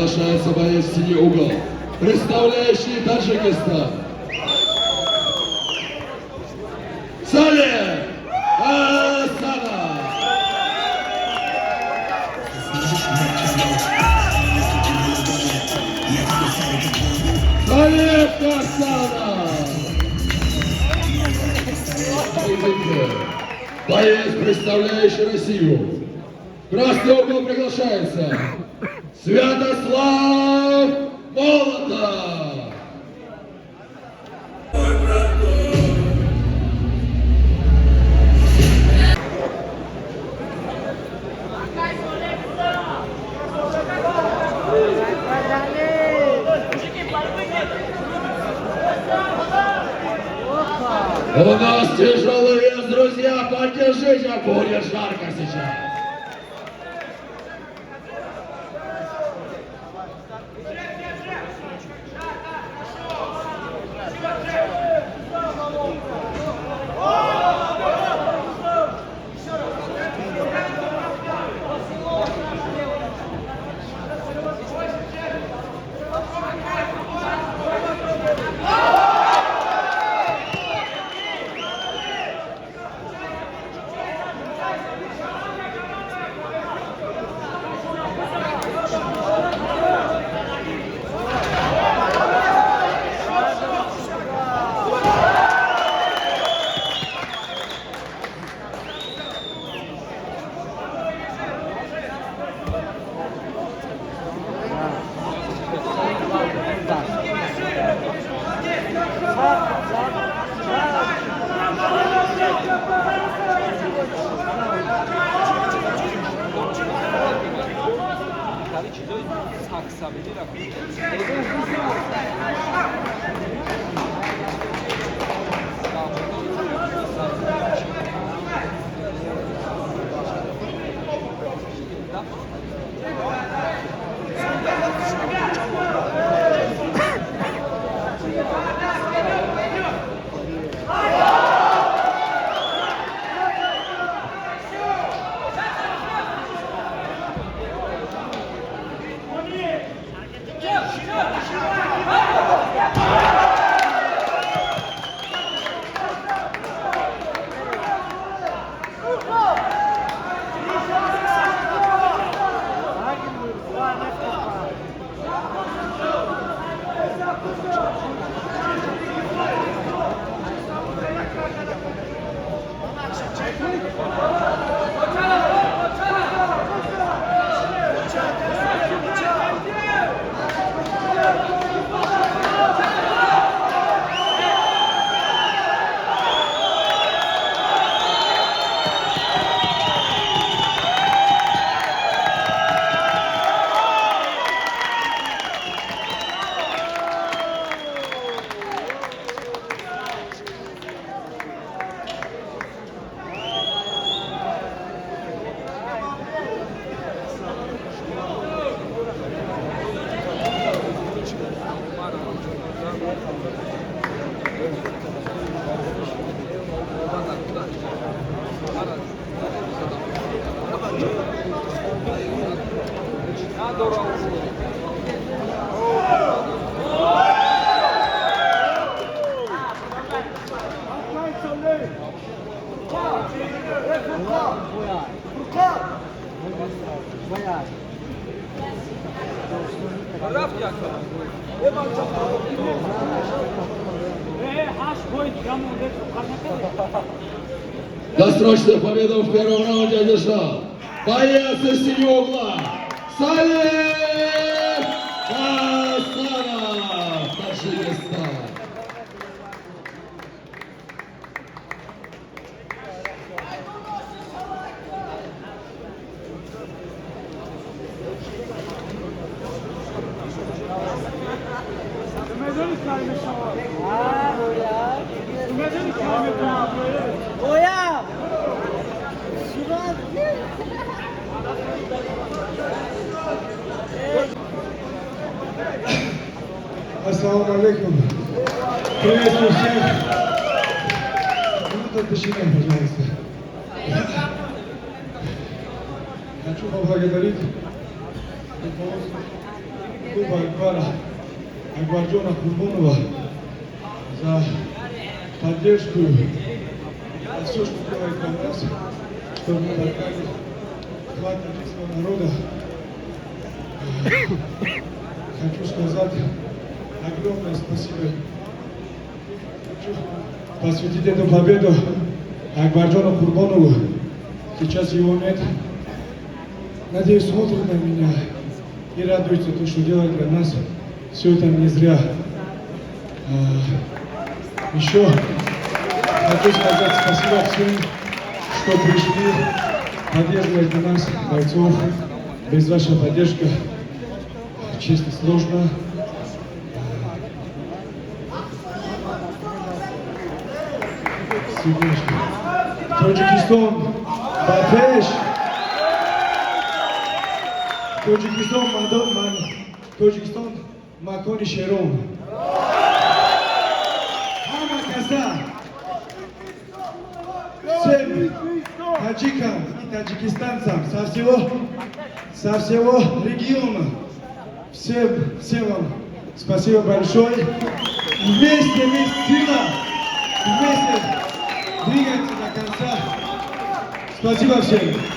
приглашается боец в синий угол, представляющий Таджикистан. Салих Асанов. Салих Асанов. Боец, представляющий Россию. В красный угол приглашается Святослав Молотов. У нас тяжелый вес, друзья, поддержите, будет жарко сейчас. Досрочную победу в первом раунде одержал боец из синего угла Салих Асанов, Таджикистан. Ассаламу алейкум. Приветствую всех. Минута тишины, пожалуйста. Хочу поблагодарить клуба Акбара, Акбарджона Курбонова за поддержку, за все, что делает для нас, чтобы мы догнали флаг российского народа. Хочу сказать огромное спасибо. Хочу посвятить эту победу Акбарджону Курбонову. Сейчас его нет. Надеюсь, смотрит на меня и радуется то, что делает для нас. Все это не зря. Еще хочу сказать спасибо всем, что пришли поддерживать нас, бойцов. Без вашей поддержки, честно, сложно. Секундочку. Таджикистан, Бапеш. Таджикистан, Макони Шерон. Хама Каза. Всем таджикам и таджикистанцам со всего региона. Всем вам спасибо большое. Вместе мы сила. Вместе двигаться до конца. Спасибо всем.